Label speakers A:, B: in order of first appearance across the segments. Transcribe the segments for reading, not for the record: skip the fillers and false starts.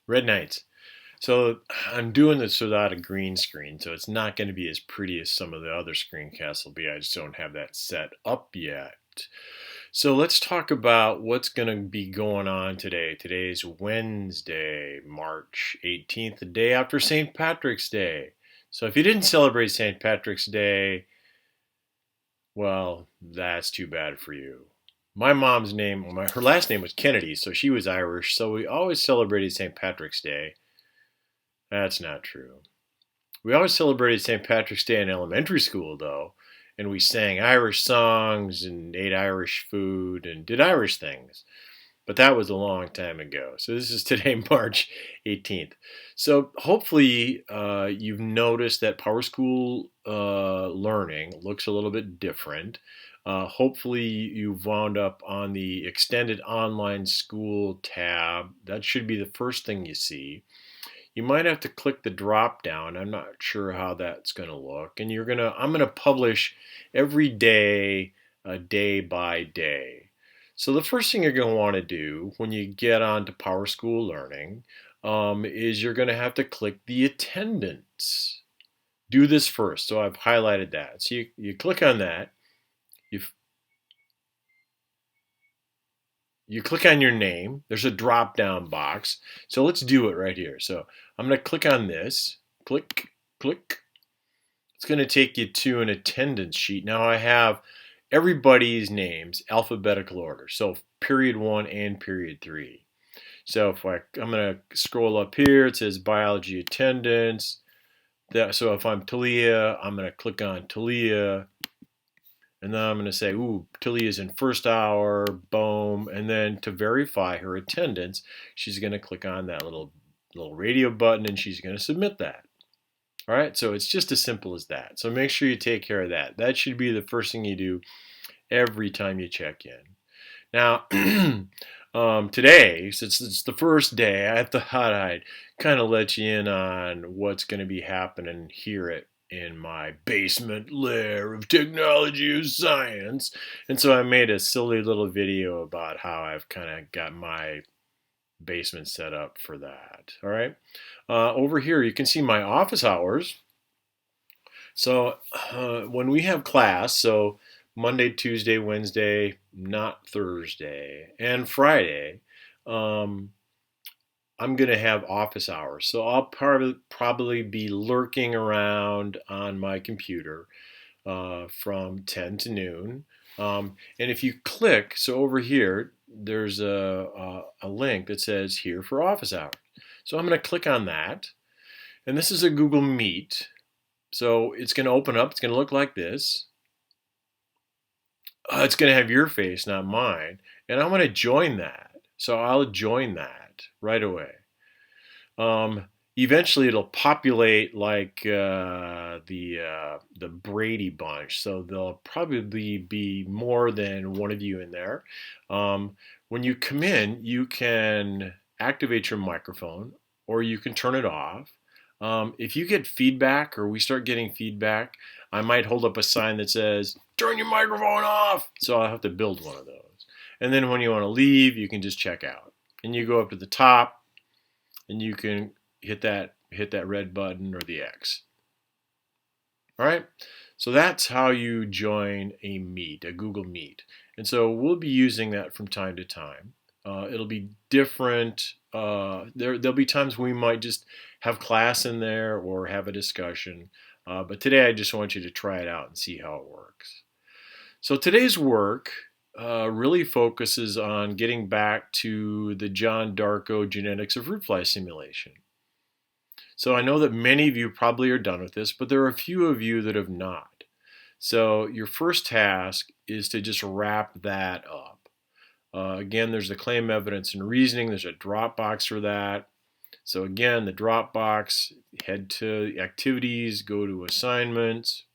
A: Red Knights. So I'm doing this without a green screen, so it's not going to be as pretty as some of the other screencasts will be. I just don't have that set up yet. So let's talk about what's going to be going on today. Today's Wednesday, March 18th, the day after St. Patrick's Day. So if you didn't celebrate St. Patrick's Day, well, that's too bad for you. My mom's name, her last name was Kennedy, so she was Irish, so we always celebrated St. Patrick's Day. That's not true. We always celebrated St. Patrick's Day in elementary school, though, and we sang Irish songs and ate Irish food and did Irish things. But that was a long time ago. So this is today, March 18th. So hopefully you've noticed that Power School learning looks a little bit different. Hopefully you've wound up on the Extended Online School tab. That should be the first thing you see. You might have to click the drop down. I'm not sure how that's going to look. And I'm going to publish every day, day by day. So the first thing you're going to want to do when you get onto Power School Learning is you're going to have to click the attendance. Do this first. So I've highlighted that. So you click on that. You click on your name. There's a drop down box. So let's do it right here. So I'm going to click on this. Click, click. It's going to take you to an attendance sheet. Now I have everybody's names, alphabetical order. So period 1 and period 3. So I'm going to scroll up here. It says biology attendance. So if I'm Talia, I'm going to click on Talia. And then I'm going to say, ooh, Talia's in first hour, boom. And then to verify her attendance, she's going to click on that little radio button and she's going to submit that. All right, so it's just as simple as that. So make sure you take care of that. That should be the first thing you do every time you check in. Now, today, since it's the first day, I thought I'd kind of let you in on what's going to be happening here in my basement lair of technology of science. And so I made a silly little video about how I've kind of got my basement set up for that. All right. Over here, you can see my office hours. So when we have class, so Monday, Tuesday, Wednesday, not Thursday, and Friday, I'm going to have office hours. So I'll probably be lurking around on my computer from 10 to noon. And if you click, so over here, there's a link that says here for office hours. So I'm going to click on that. And this is a Google Meet. So it's going to open up. It's going to look like this. It's going to have your face, not mine. And I'm going to join that. So I'll join that right away. Eventually it'll populate like the Brady Bunch. So there'll probably be more than one of you in there. When you come in, you can activate your microphone or you can turn it off. If you get feedback or we start getting feedback, I might hold up a sign that says, turn your microphone off. So I'll have to build one of those. And then when you want to leave, you can just check out. And you go up to the top and you can hit that red button or the X. All right. So that's how you join a Meet, a Google Meet. And so we'll be using that from time to time. It'll be different. There'll be times we might just have class in there or have a discussion. But today I just want you to try it out and see how it works. So today's work really focuses on getting back to the John Darko genetics of fruit fly simulation. So I know that many of you probably are done with this, but there are a few of you that have not. So your first task is to just wrap that up. Again, there's the claim, evidence, and reasoning. There's a Dropbox for that. So again, the Dropbox, head to activities, go to assignments.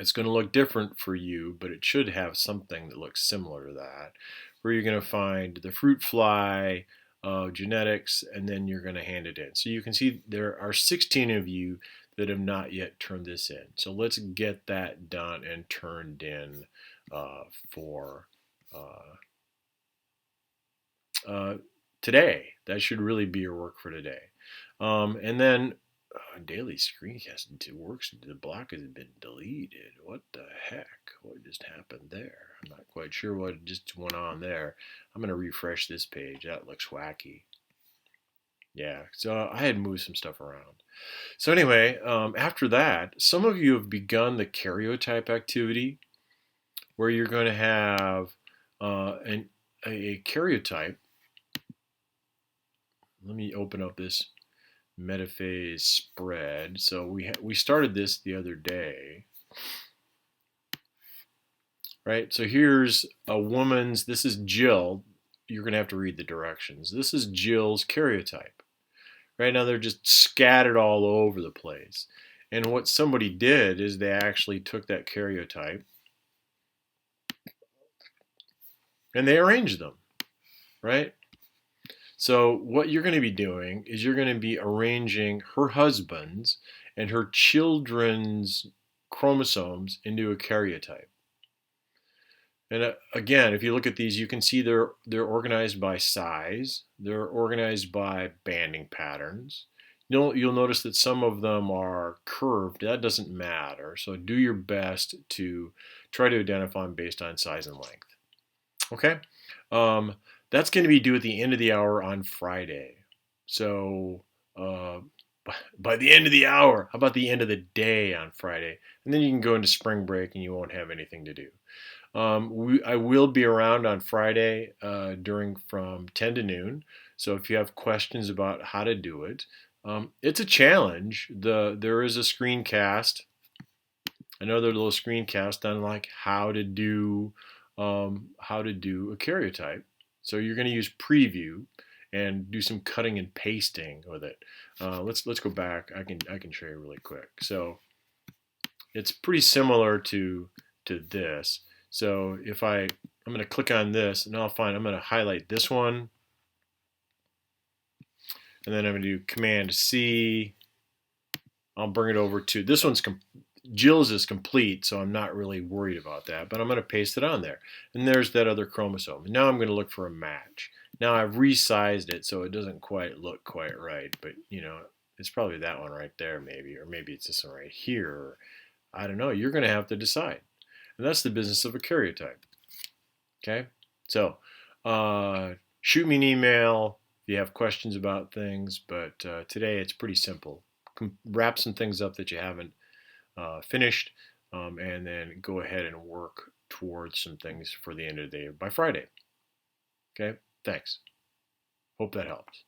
A: It's going to look different for you, but it should have something that looks similar to that, where you're going to find the fruit fly genetics, and then you're going to hand it in. So you can see there are 16 of you that have not yet turned this in. So let's get that done and turned in for today. That should really be your work for today. And then daily screencast works. The block has been deleted. What the heck? What just happened there? I'm not quite sure what just went on there. I'm going to refresh this page. That looks wacky. Yeah, so I had moved some stuff around. So anyway, after that, some of you have begun the karyotype activity where you're going to have a karyotype. Let me open up this metaphase spread. So we started this the other day, right? So here's a woman's. This is Jill. You're going to have to read the directions. This is Jill's karyotype. Right now they're just scattered all over the place. And what somebody did is they actually took that karyotype and they arranged them, right? So what you're going to be doing is you're going to be arranging her husband's and her children's chromosomes into a karyotype. And again, if you look at these, you can see they're organized by size. They're organized by banding patterns. You'll notice that some of them are curved. That doesn't matter. So do your best to try to identify them based on size and length. Okay? That's going to be due at the end of the hour on Friday. So by the end of the hour, how about the end of the day on Friday? And then you can go into spring break and you won't have anything to do. I will be around on Friday during from 10 to noon. So if you have questions about how to do it, it's a challenge. There is a screencast, another little screencast on like how to do a karyotype. So you're going to use preview and do some cutting and pasting with it. Let's go back. I can show you really quick. So it's pretty similar to this. So if I'm going to click on this, and I'm going to highlight this one, and then I'm going to do Command C. I'll bring it over to this one's. Jill's is complete, so I'm not really worried about that, but I'm going to paste it on there. And there's that other chromosome. And now I'm going to look for a match. Now I've resized it so it doesn't quite look quite right, but it's probably that one right there maybe, or maybe it's this one right here. Or, I don't know. You're going to have to decide. And that's the business of a karyotype. Okay? So shoot me an email if you have questions about things, but today it's pretty simple. Wrap some things up that you haven't finished, and then go ahead and work towards some things for the end of the day by Friday. Okay? Thanks. Hope that helps.